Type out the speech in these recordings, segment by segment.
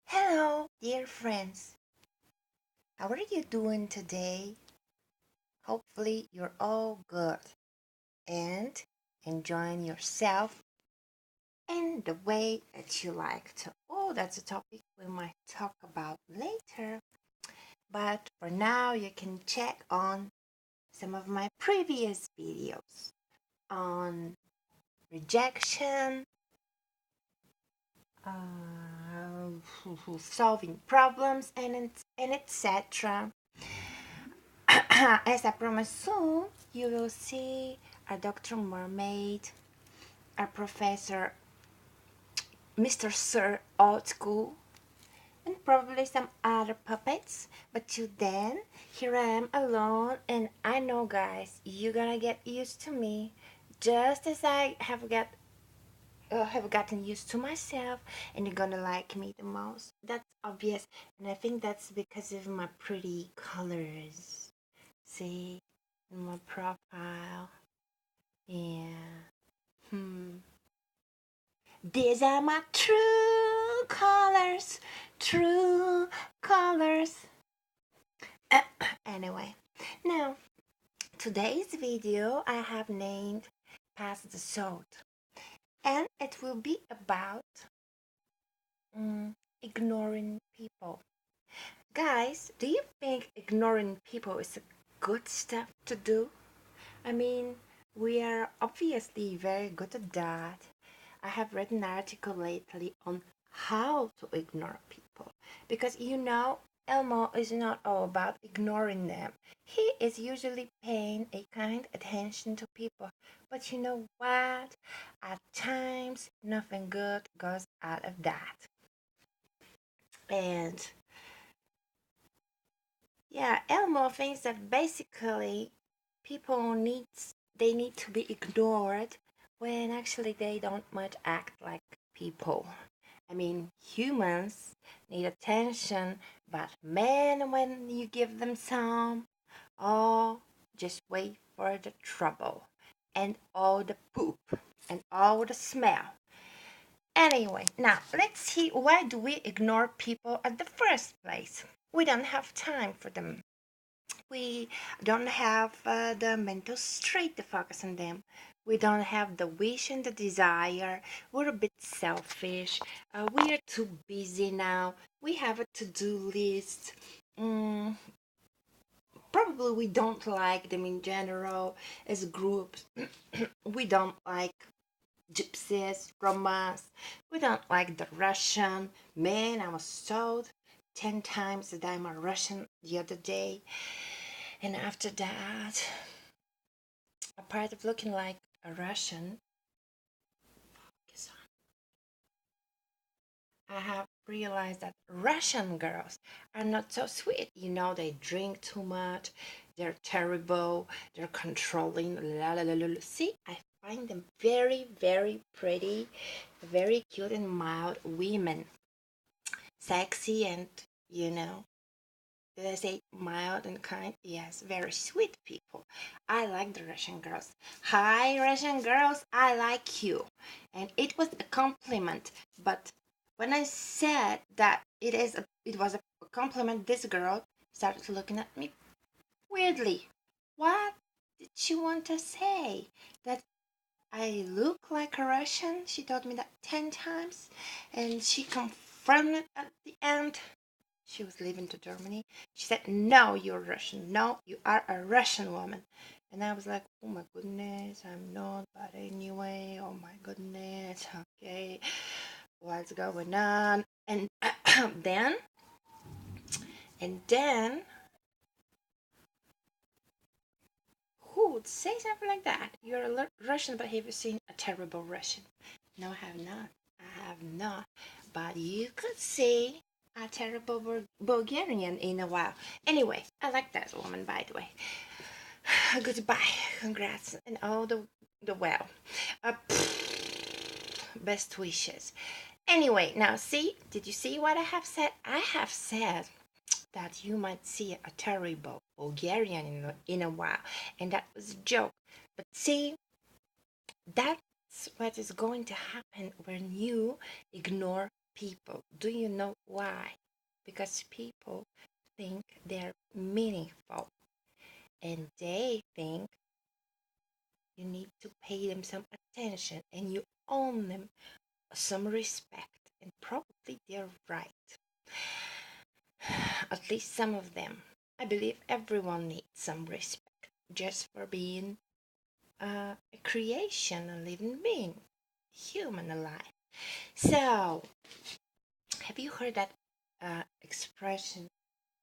Hello, dear friends. How are you doing today? Hopefully, you're all good and enjoying yourself in the way that you like to. Oh, that's a topic we might talk about later. But for now, you can check on some of my previous videos on rejection, solving problems, and etc. As I promised, soon you will see our Dr. Mermaid, our Professor Mr. Sir Old School, and probably some other puppets. But till then, here I am alone, and I know, guys, you're gonna get used to me, just as I have gotten used to myself, and you're gonna like me the most. That's obvious, and I think that's because of my pretty colors. See, in my profile. Yeah. Hmm. These are my true colors. True colors. Anyway, now today's video I have named Pass the Salt, and it will be about ignoring people. Guys, do you think ignoring people is a good stuff to do? I mean, we are obviously very good at that. I have read an article lately on how to ignore people because Elmo is not all about ignoring them. He is usually paying a kind attention to people. But you know what? At times, nothing good goes out of that. And yeah, Elmo thinks that basically they need to be ignored when actually they don't much act like people. I mean, humans need attention, but man, when you give them some, oh, just wait for the trouble and all the poop and all the smell. Anyway, now let's see, why do we ignore people at the first place? We don't have time for them. We don't have the mental strength to focus on them. We don't have the wish and the desire. We're a bit selfish. We are too busy now. We have a to-do list. Mm, Probably we don't like them in general as groups. We don't like gypsies, Romas. We don't like the Russian. Man, I was told 10 times that I'm a Russian the other day. And after that, a part of looking like a Russian, I have realized that Russian girls are not so sweet. They drink too much, they're terrible, they're controlling. La, la, la, la, la. See, I find them very, very pretty, very cute and mild women. Sexy and, you know, did I say mild and kind? Yes, very sweet people. I like the Russian girls. Hi, Russian girls, I like you. And it was a compliment. But when I said that it was a compliment, this girl started looking at me weirdly. What did she want to say? That I look like a Russian? She told me that 10 times. And she confirmed it at the end. She was leaving to Germany. She said, "No, you're Russian. No, you are a Russian woman." And I was like, "Oh my goodness, I'm not. But anyway, oh my goodness. Okay, what's going on?" And then, and then, who would say something like that? You're a Russian, but have you seen a terrible Russian? No, I have not. I have not. But you could see a terrible Bulgarian in a while. Anyway, I like that woman, by the way. Goodbye, congrats, and all the well. Best wishes. Anyway, now see, did you see what I have said? I have said that you might see a terrible Bulgarian in a while, and that was a joke. But see, that's what is going to happen when you ignore people. Do you know why? Because people think they're meaningful and they think you need to pay them some attention and you owe them some respect. And probably they're right. At least some of them. I believe everyone needs some respect just for being a creation, a living being, human alive. So, have you heard that expression?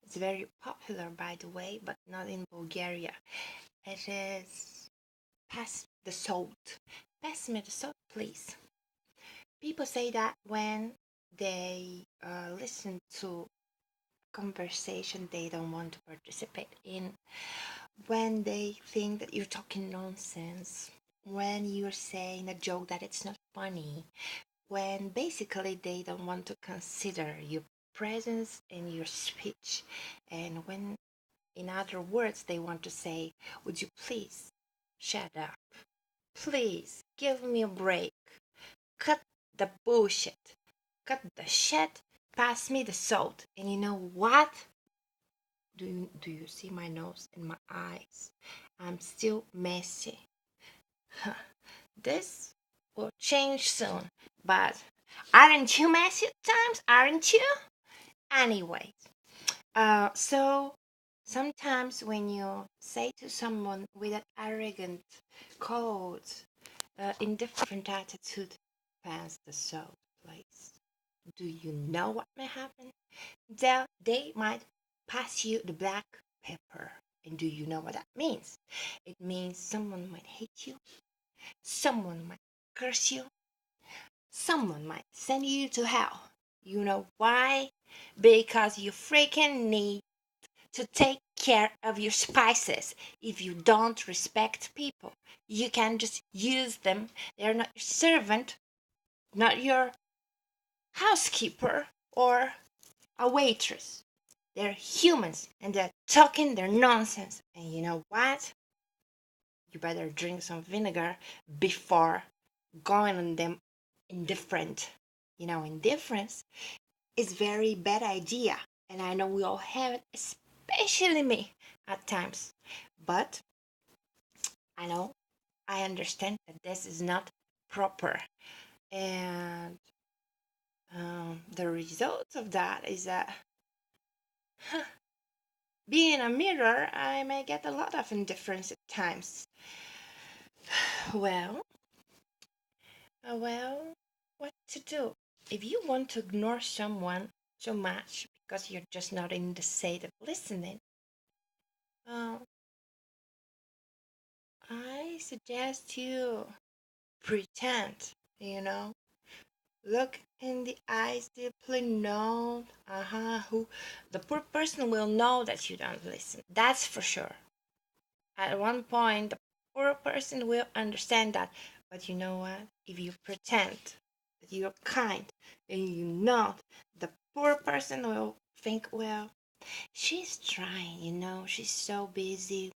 It's very popular, by the way, but not in Bulgaria. It is pass the salt. Pass me the salt, please. People say that when they listen to a conversation they don't want to participate in, when they think that you're talking nonsense, when you're saying a joke that it's not funny, when basically they don't want to consider your presence in your speech, and when, in other words, they want to say, would you please shut up? Please give me a break. Cut the bullshit. Cut the shit. Pass me the salt. And you know what? Do you see my nose and my eyes? I'm still messy. This will change soon. But aren't you messy at times? Aren't you? Anyways, so sometimes when you say to someone with an arrogant, cold, indifferent attitude, pass the salt, please. Do you know what may happen? They might pass you the black pepper. And do you know what that means? It means someone might hate you, someone might curse you, someone might send you to hell. You know why? Because you freaking need to take care of your spices. If you don't respect people, you can just use them. They're not your servant, not your housekeeper or a waitress. They're humans and they're talking their nonsense. And you know what? You better drink some vinegar before going on them indifferent. Indifference is very bad idea. And I know we all have it, especially me at times. But I know, I understand that this is not proper. And the result of that is that being a mirror, I may get a lot of indifference at times. Well, what to do? If you want to ignore someone so much because you're just not in the state of listening, uh, I suggest you pretend, look in the eyes deeply, know, who the poor person will know that you don't listen. That's for sure. At one point, the poor person will understand that. But you know what? If you pretend that you're kind and you're not, the poor person will think, well, she's trying, she's so busy,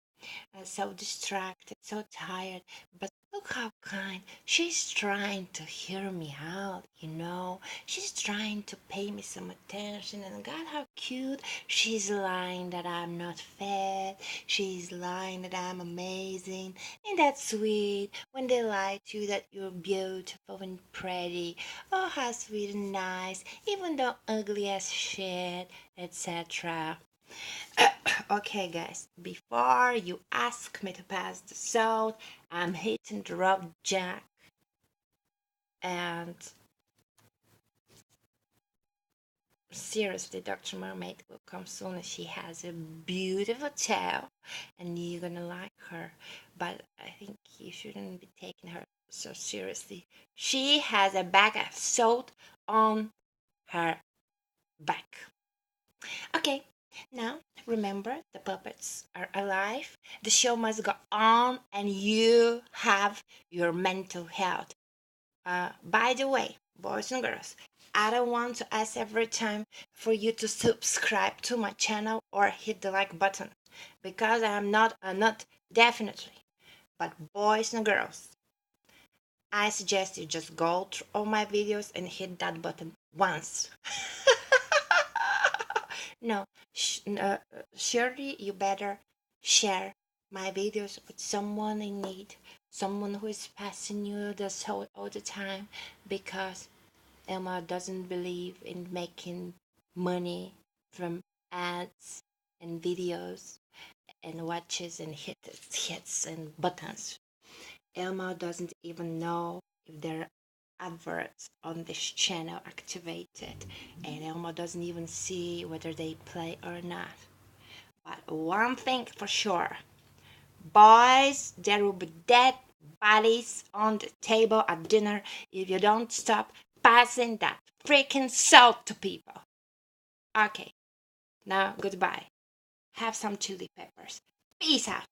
so distracted, so tired. But look how kind. She's trying to hear me out, She's trying to pay me some attention. And God, how cute. She's lying that I'm not fat. She's lying that I'm amazing. And that's sweet when they lie to you that you're beautiful and pretty. Oh, how sweet and nice, even though ugly as shit, etc. Okay, guys, before you ask me to pass the salt, I'm hitting the road, Jack. And seriously, Dr. Mermaid will come soon. And she has a beautiful tail, and you're gonna like her. But I think you shouldn't be taking her so seriously. She has a bag of salt on her back. Okay, now remember the puppets are alive. The show must go on, and you have your mental health. By the way, boys and girls, I don't want to ask every time for you to subscribe to my channel or hit the like button because I'm not a nut, definitely. But boys and girls, I suggest you just go through all my videos and hit that button once. No, surely you better share my videos with someone in need, someone who is passing you the soul all the time, because Emma doesn't believe in making money from ads and videos and watches and hits and buttons. Elmo doesn't even know if there are adverts on this channel activated, and Elmo doesn't even see whether they play or not. But one thing for sure, boys, there will be dead bodies on the table at dinner if you don't stop passing that freaking salt to people. Okay, now goodbye. Have some chili peppers. Peace out.